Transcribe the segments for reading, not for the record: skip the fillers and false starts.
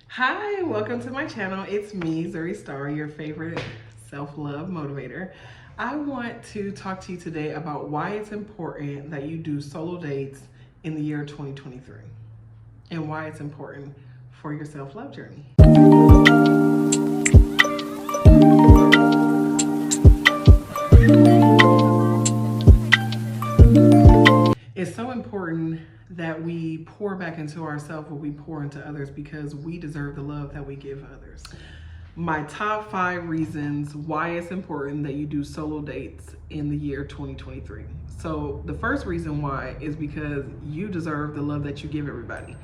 Hi, welcome to my channel. It's me, Zuri Star, your favorite self-love motivator. I want to talk to you today about why it's important that you do solo dates in the year 2023 and why it's important for your self-love journey. It's so important that we pour back into ourselves what we pour into others because we deserve the love that we give others. My top 5 reasons why it's important that you do solo dates in the year 2023. So the first reason why is because you deserve the love that you give everybody.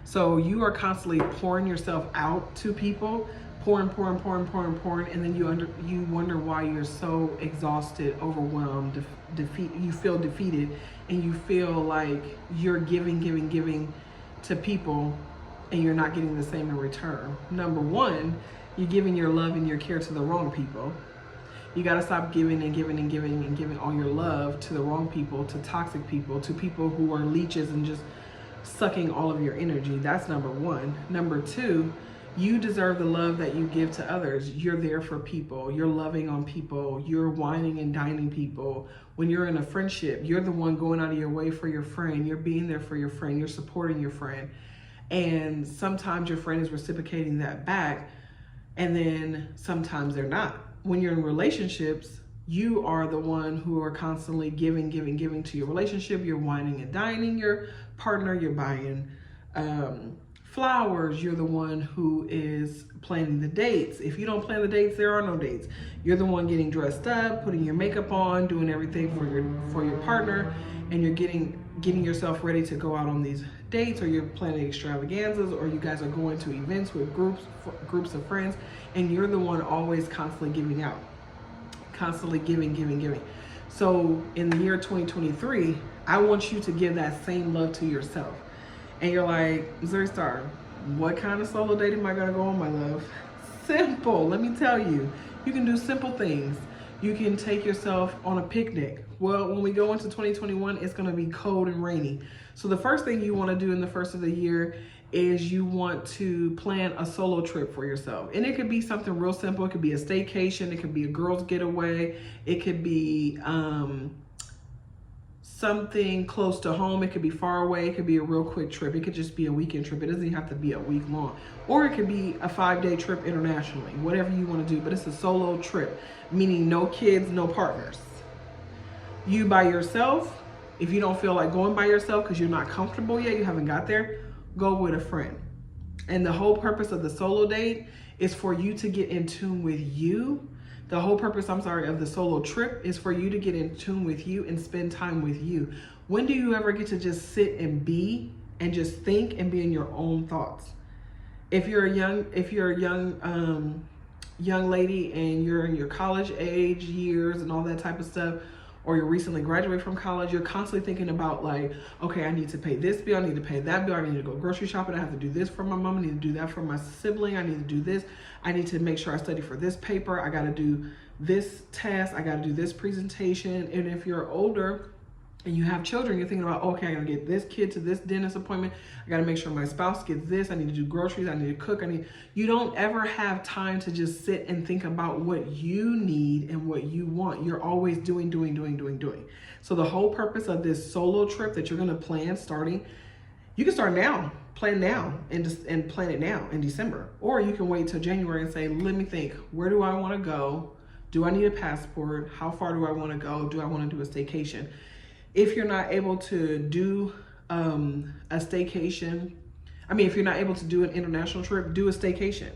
So you are constantly pouring yourself out to people, pouring, and then you wonder why you're so exhausted, overwhelmed, you feel defeated, and you feel like you're giving to people and you're not getting the same in return. Number one, you're giving your love and your care to the wrong people. You got to stop giving and giving all your love to the wrong people, to toxic people, to people who are leeches and just sucking all of your energy. That's number one. Number two, you deserve the love that you give to others. You're there for people. You're loving on people. You're whining and dining people. When you're in a friendship, you're the one going out of your way for your friend. You're being there for your friend. You're supporting your friend. And sometimes your friend is reciprocating that back, and then sometimes they're not. When you're in relationships, you are the one who are constantly giving to your relationship. You're whining and dining your partner. You're buying flowers. You're the one who is planning the dates. If you don't plan the dates, there are no dates. You're the one getting dressed up, putting your makeup on, doing everything for your partner, and you're getting yourself ready to go out on these dates, or you're planning extravaganzas, or you guys are going to events with groups of friends, and you're the one always constantly giving out, constantly giving. So in the year 2023, I want you to give that same love to yourself. And you're like, Zuri Star, what kind of solo date am I gonna go on, my love? Simple, let me tell you. You can do simple things. You can take yourself on a picnic. Well, when we go into 2021, it's gonna be cold and rainy. So the first thing you wanna do in the first of the year is you want to plan a solo trip for yourself. And it could be something real simple. It could be a staycation. It could be a girls getaway. It could be something close to home. It could be far away. It could be a real quick trip. It could just be a weekend trip. It doesn't even have to be a week long. Or it could be a 5-day trip internationally, whatever you want to do. But it's a solo trip, meaning no kids, no partners. You by yourself. If you don't feel like going by yourself because you're not comfortable yet, you haven't got there, go with a friend. And the whole purpose of the solo date is for you to get in tune with you. The whole purpose, of the solo trip is for you to get in tune with you and spend time with you. When do you ever get to just sit and be and just think and be in your own thoughts? If you're a young lady and you're in your college age years and all that type of stuff, or you're recently graduated from college, you're constantly thinking about like, okay, I need to pay this bill, I need to pay that bill, I need to go grocery shopping, I have to do this for my mom, I need to do that for my sibling, I need to do this, I need to make sure I study for this paper, I gotta do this test, I gotta do this presentation. And if you're older and you have children, you're thinking about, okay, I gotta get this kid to this dentist appointment, I gotta make sure my spouse gets this, I need to do groceries, I need to cook, you don't ever have time to just sit and think about what you need and what you want. You're always doing. So the whole purpose of this solo trip that you're gonna plan starting, you can start now, plan now, and plan it now in December. Or you can wait till January and say, let me think, where do I wanna go? Do I need a passport? How far do I wanna go? Do I wanna do a staycation? If you're not able to do a staycation, if you're not able to do an international trip, do a staycation.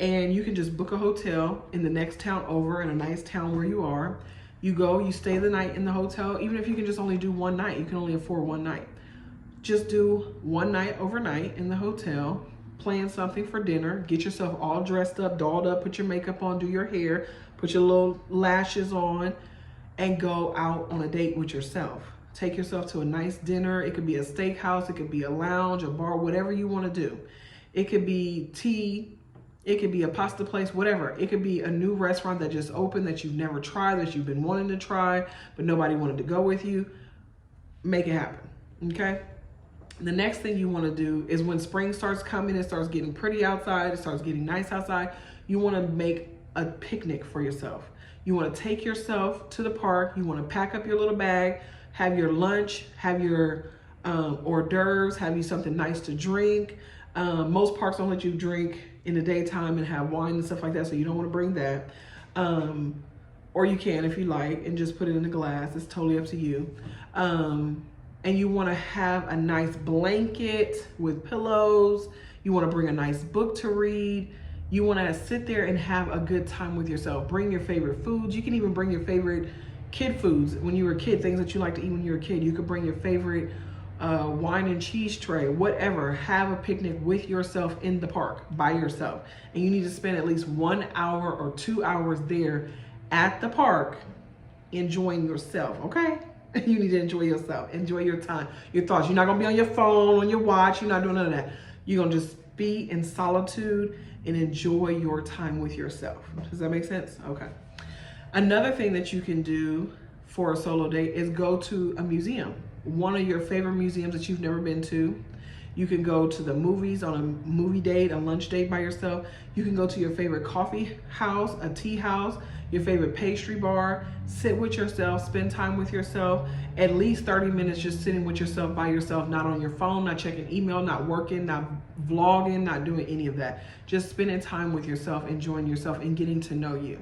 And you can just book a hotel in the next town over, in a nice town where you are. You go, you stay the night in the hotel. Even if you can just only do one night, you can only afford one night. Just do one night overnight in the hotel, plan something for dinner, get yourself all dressed up, dolled up, put your makeup on, do your hair, put your little lashes on, and go out on a date with yourself. Take yourself to a nice dinner. It could be a steakhouse, it could be a lounge, a bar, whatever you want to do. It could be tea, it could be a pasta place, whatever. It could be a new restaurant that just opened that you've never tried, that you've been wanting to try, but nobody wanted to go with you. Make it happen, okay? The next thing you want to do is when spring starts coming, it starts getting pretty outside, it starts getting nice outside, you want to make a picnic for yourself. You want to take yourself to the park, you want to pack up your little bag, have your lunch, have your hors d'oeuvres, have you something nice to drink. Most parks don't let you drink in the daytime and have wine and stuff like that, so you don't want to bring that. Or you can if you like and just put it in a glass. It's totally up to you. And you want to have a nice blanket with pillows. You want to bring a nice book to read. You want to sit there and have a good time with yourself. Bring your favorite foods. You can even bring your favorite kid foods when you were a kid, things that you like to eat when you were a kid. You could bring your favorite wine and cheese tray, whatever. Have a picnic with yourself in the park by yourself. And you need to spend at least 1 hour or 2 hours there at the park enjoying yourself, okay? You need to enjoy yourself, enjoy your time, your thoughts. You're not gonna be on your phone, on your watch, you're not doing none of that. You're gonna just be in solitude and enjoy your time with yourself. Does that make sense? Okay. Another thing that you can do for a solo date is go to a museum. One of your favorite museums that you've never been to. You can go to the movies on a movie date, a lunch date by yourself. You can go to your favorite coffee house, a tea house, your favorite pastry bar, sit with yourself, spend time with yourself, at least 30 minutes just sitting with yourself by yourself, not on your phone, not checking email, not working, not vlogging, not doing any of that. Just spending time with yourself, enjoying yourself and getting to know you.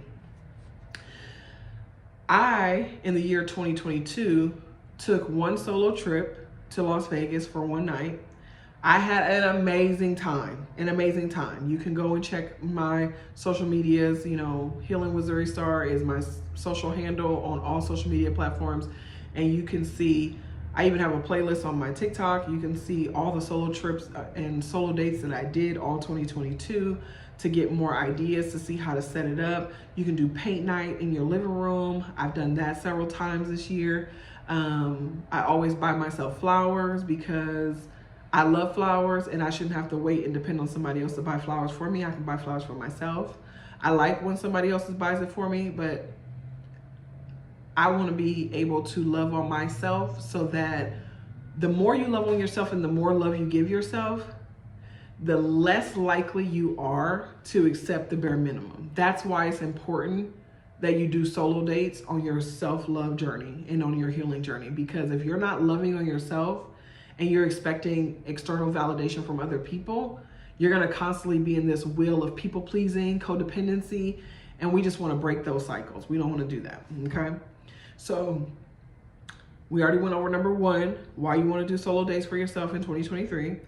I, in the year 2022, took one solo trip to Las Vegas for one night. I had an amazing time, You can go and check my social medias. You know, Healing with Zuri Star is my social handle on all social media platforms. And you can see, I even have a playlist on my TikTok. You can see all the solo trips and solo dates that I did all 2022 to get more ideas, to see how to set it up. You can do paint night in your living room. I've done that several times this year. I always buy myself flowers because I love flowers and I shouldn't have to wait and depend on somebody else to buy flowers for me. I can buy flowers for myself. I like when somebody else buys it for me, but I want to be able to love on myself so that the more you love on yourself and the more love you give yourself, the less likely you are to accept the bare minimum. That's why it's important that you do solo dates on your self-love journey and on your healing journey. Because if you're not loving on yourself and you're expecting external validation from other people, you're gonna constantly be in this wheel of people pleasing, codependency, and we just wanna break those cycles. We don't wanna do that, okay? So we already went over number one, why you wanna do solo dates for yourself in 2023.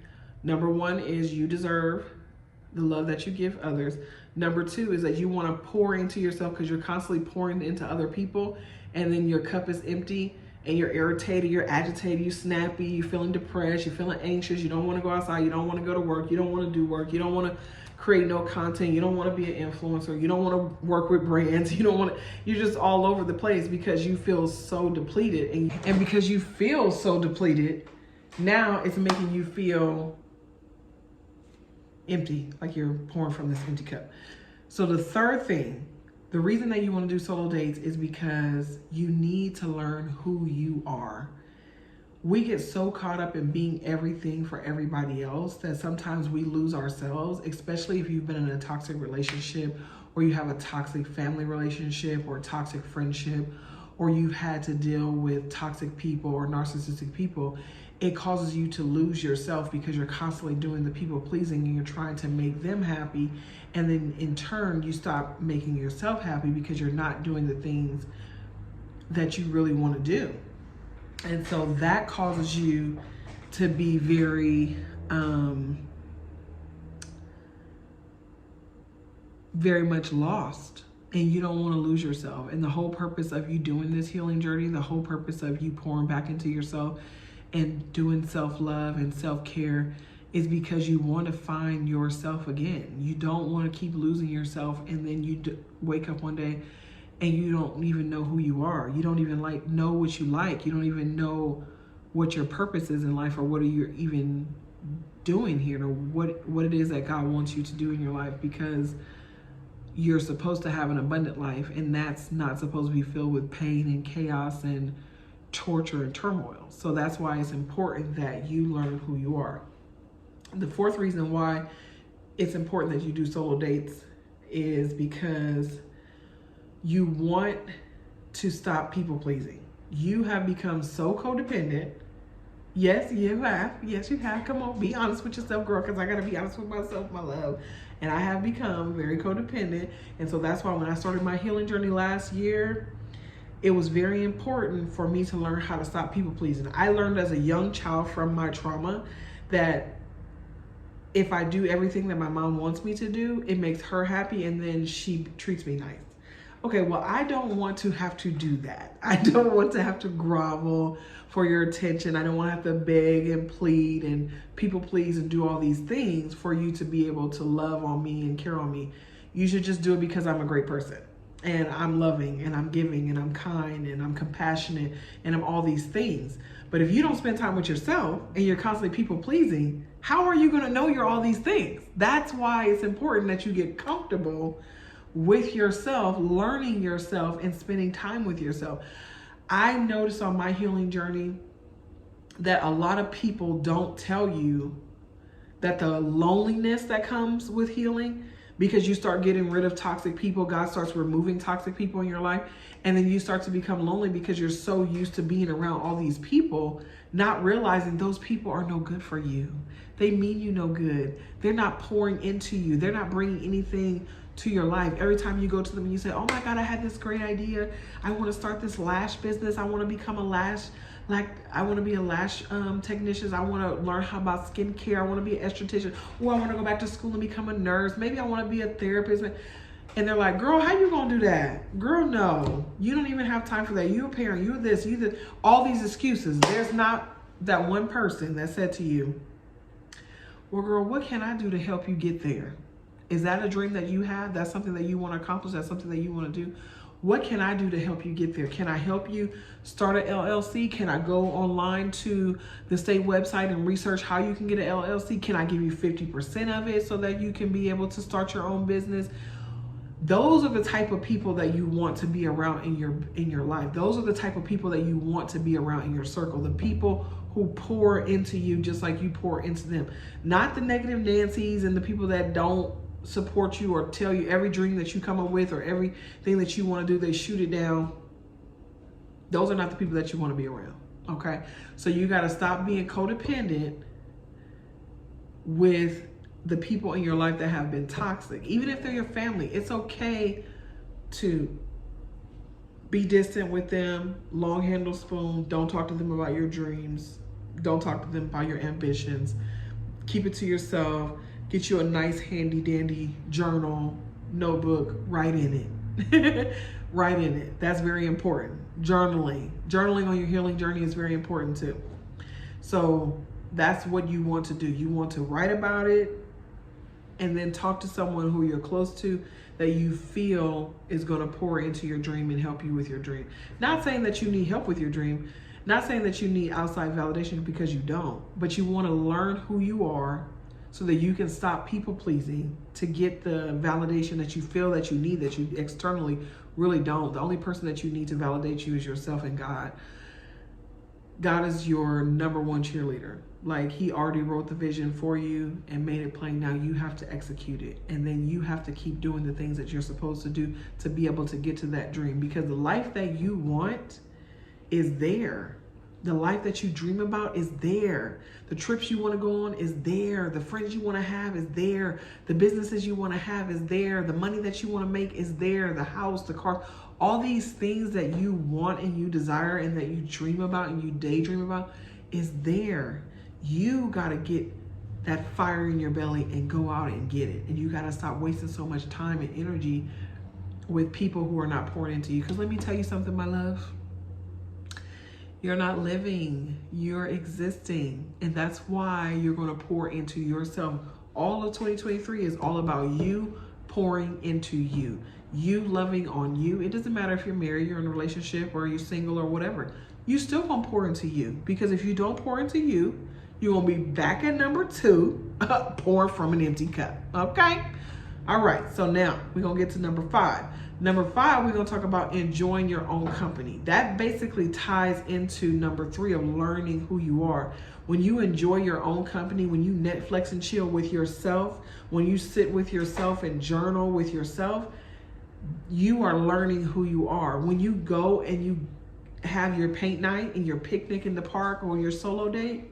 Number one is you deserve the love that you give others. Number two is that you wanna pour into yourself because you're constantly pouring into other people and then your cup is empty and you're irritated, you're agitated, you're snappy, you're feeling depressed, you're feeling anxious, you don't want to go outside, you don't want to go to work, you don't want to do work, you don't want to create no content, you don't want to be an influencer, you don't want to work with brands, you don't want to, you're just all over the place because you feel so depleted. And because you feel so depleted, now it's making you feel empty, like you're pouring from this empty cup. So the third thing, the reason that you want to do solo dates is because you need to learn who you are. We get so caught up in being everything for everybody else that sometimes we lose ourselves, especially if you've been in a toxic relationship or you have a toxic family relationship or toxic friendship, or you've had to deal with toxic people or narcissistic people. It causes you to lose yourself because you're constantly doing the people pleasing and you're trying to make them happy. And then in turn, you stop making yourself happy because you're not doing the things that you really want to do. And so that causes you to be very, very much lost. And you don't want to lose yourself. And the whole purpose of you doing this healing journey, the whole purpose of you pouring back into yourself and doing self-love and self-care is because you want to find yourself again. You don't want to keep losing yourself and then you wake up one day and you don't even know who you are. You don't even know what you like. You don't even know what your purpose is in life or what are you even doing here or what it is that God wants you to do in your life, because you're supposed to have an abundant life and that's not supposed to be filled with pain and chaos and torture and turmoil. So that's why it's important that you learn who you are. The fourth reason why it's important that you do solo dates is because you want to stop people pleasing. You have become so codependent. Yes, you have. Yes, you have. Come on, be honest with yourself, girl, because I got to be honest with myself, my love. And I have become very codependent. And so that's why when I started my healing journey last year, it was very important for me to learn how to stop people pleasing. I learned as a young child from my trauma that if I do everything that my mom wants me to do, it makes her happy and then she treats me nice. Okay, well, I don't want to have to do that. I don't want to have to grovel for your attention. I don't want to have to beg and plead and people please and do all these things for you to be able to love on me and care on me. You should just do it because I'm a great person and I'm loving and I'm giving and I'm kind and I'm compassionate and I'm all these things. But if you don't spend time with yourself and you're constantly people pleasing, how are you going to know you're all these things? That's why it's important that you get comfortable with yourself, learning yourself and spending time with yourself. I noticed on my healing journey that a lot of people don't tell you that the loneliness that comes with healing, because you start getting rid of toxic people, God starts removing toxic people in your life, and then you start to become lonely because you're so used to being around all these people, not realizing those people are no good for you. They mean you no good. They're not pouring into you. They're not bringing anything to your life. Every time you go to them and you say, oh my God, I had this great idea. I want to start this lash business. I want to become a lash, I want to be a lash technician. I want to learn how about skincare. I want to be an esthetician. Or I want to go back to school and become a nurse. Maybe I want to be a therapist. And they're like, girl, how you going to do that? Girl, no, you don't even have time for that. You're a parent, you're this, you this, all these excuses. There's not that one person that said to you, well, girl, what can I do to help you get there? Is that a dream that you have? That's something that you want to accomplish? That's something that you want to do? What can I do to help you get there? Can I help you start an LLC? Can I go online to the state website and research how you can get an LLC? Can I give you 50% of it so that you can be able to start your own business? Those are the type of people that you want to be around in your life. Those are the type of people that you want to be around in your circle. The people who pour into you just like you pour into them. Not the negative Nancy's and the people that don't support you or tell you every dream that you come up with or everything that you want to do, they shoot it down. Those are not the people that you want to be around. Okay? So you got to stop being codependent with the people in your life that have been toxic. Even if they're your family, it's okay to be distant with them, long handle spoon. Don't talk to them about your dreams. Don't talk to them about your ambitions. Keep it to yourself. Get you a nice handy dandy journal, notebook, write in it. Write in it. That's very important. Journaling on your healing journey is very important too. So that's what you want to do. You want to write about it and then talk to someone who you're close to that you feel is going to pour into your dream and help you with your dream. Not saying that you need help with your dream, not saying that you need outside validation, because you don't, but you want to learn who you are so that you can stop people pleasing to get the validation that you feel that you need, that you externally really don't. The only person that you need to validate you is yourself and God. God is your number one cheerleader. Like, he already wrote the vision for you and made it plain. Now you have to execute it. And then you have to keep doing the things that you're supposed to do to be able to get to that dream, because the life that you want is there. The life that you dream about is there. The trips you want to go on is there. The friends you want to have is there. The businesses you want to have is there. The money that you want to make is there. The house, the car, all these things that you want and you desire and that you dream about and you daydream about is there. You got to get that fire in your belly and go out and get it. And you got to stop wasting so much time and energy with people who are not pouring into you. Because let me tell you something, my love. You're not living, you're existing. And that's why you're going to pour into yourself. All of 2023 is all about you pouring into you. You loving on you. It doesn't matter if you're married, you're in a relationship, or you're single or whatever. You still going to pour into you. Because if you don't pour into you, you're going to be back at number 2, pouring from an empty cup. Okay? All right, so now we're gonna get to number 5. Number 5, we're gonna talk about enjoying your own company. That basically ties into number 3 of learning who you are. When you enjoy your own company, when you Netflix and chill with yourself, when you sit with yourself and journal with yourself, you are learning who you are. When you go and you have your paint night and your picnic in the park or your solo date,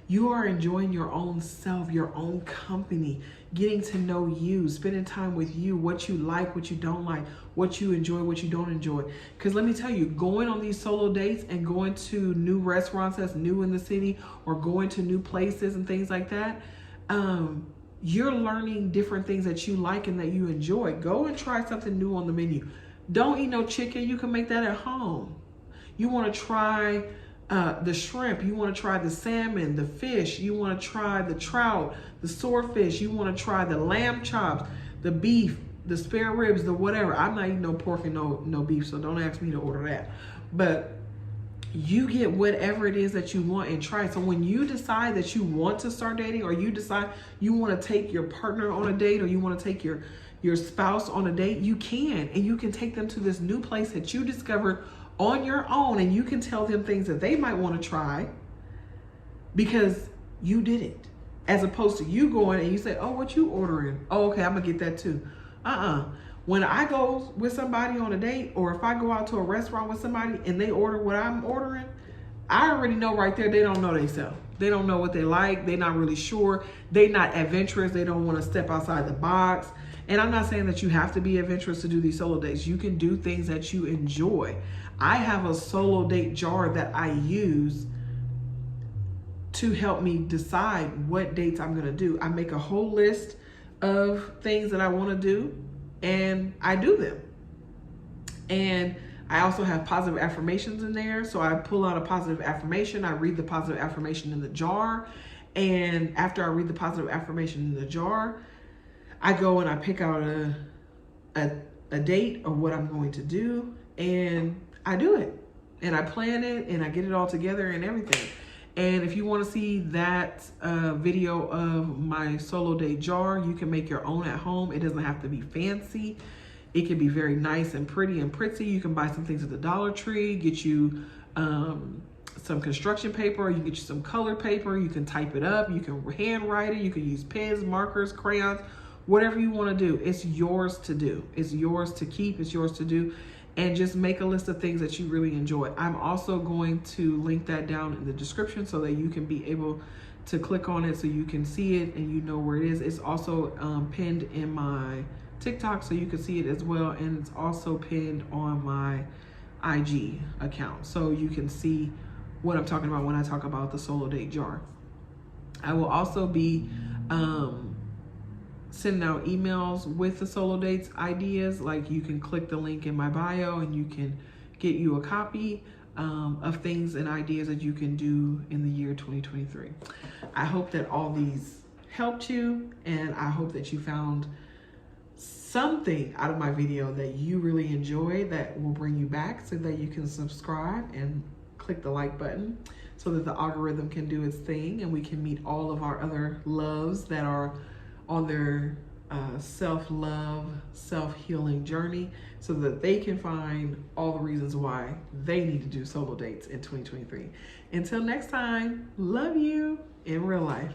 you are enjoying your own self, your own company, getting to know you, spending time with you, what you like, what you don't like, what you enjoy, what you don't enjoy. Because let me tell you, going on these solo dates and going to new restaurants that's new in the city or going to new places and things like that, you're learning different things that you like and that you enjoy. Go and try something new on the menu. Don't eat no chicken. You can make that at home. You want to try the shrimp, you want to try the salmon, the fish, you want to try the trout, the swordfish, you want to try the lamb chops, the beef, the spare ribs, the whatever. I'm not eating no pork and no beef, so don't ask me to order that. But you get whatever it is that you want and try it. So when you decide that you want to start dating, or you decide you want to take your partner on a date, or you want to take your spouse on a date, you can. And you can take them to this new place that you discovered on your own, and you can tell them things that they might want to try because you did it, as opposed to you going and you say, oh, what you ordering? Oh, okay, I'm gonna get that too. When I go with somebody on a date, or if I go out to a restaurant with somebody and they order what I'm ordering, I already know right there they don't know themselves. They don't know what they like. They're not really sure. They're not adventurous. They don't want to step outside the box. And I'm not saying that you have to be adventurous to do these solo dates. You can do things that you enjoy. I have a solo date jar that I use to help me decide what dates I'm going to do. I make a whole list of things that I want to do, and I do them. And I also have positive affirmations in there. So I pull out a positive affirmation. I read the positive affirmation in the jar. And after I read the positive affirmation in the jar, I go and I pick out a date of what I'm going to do, and I do it, and I plan it, and I get it all together and everything. And if you want to see that video of my solo date jar, you can make your own at home. It doesn't have to be fancy. It can be very nice and pretty and pretty. You can buy some things at the Dollar Tree, get you some construction paper, you can get you some colored paper, you can type it up, you can handwrite it, you can use pens, markers, crayons, whatever you want to do. It's yours to do. It's yours to keep. It's yours to do. And just make a list of things that you really enjoy. I'm also going to link that down in the description so that you can be able to click on it so you can see it and you know where it is. It's also pinned in my TikTok so you can see it as well. And it's also pinned on my IG account so you can see what I'm talking about when I talk about the solo date jar. I will also be sending out emails with the solo dates ideas. Like, you can click the link in my bio and you can get you a copy of things and ideas that you can do in the year 2023. I hope that all these helped you, and I hope that you found something out of my video that you really enjoy that will bring you back, so that you can subscribe and click the like button so that the algorithm can do its thing and we can meet all of our other loves that are on their self-love, self-healing journey, so that they can find all the reasons why they need to do solo dates in 2023. Until next time, love you in real life.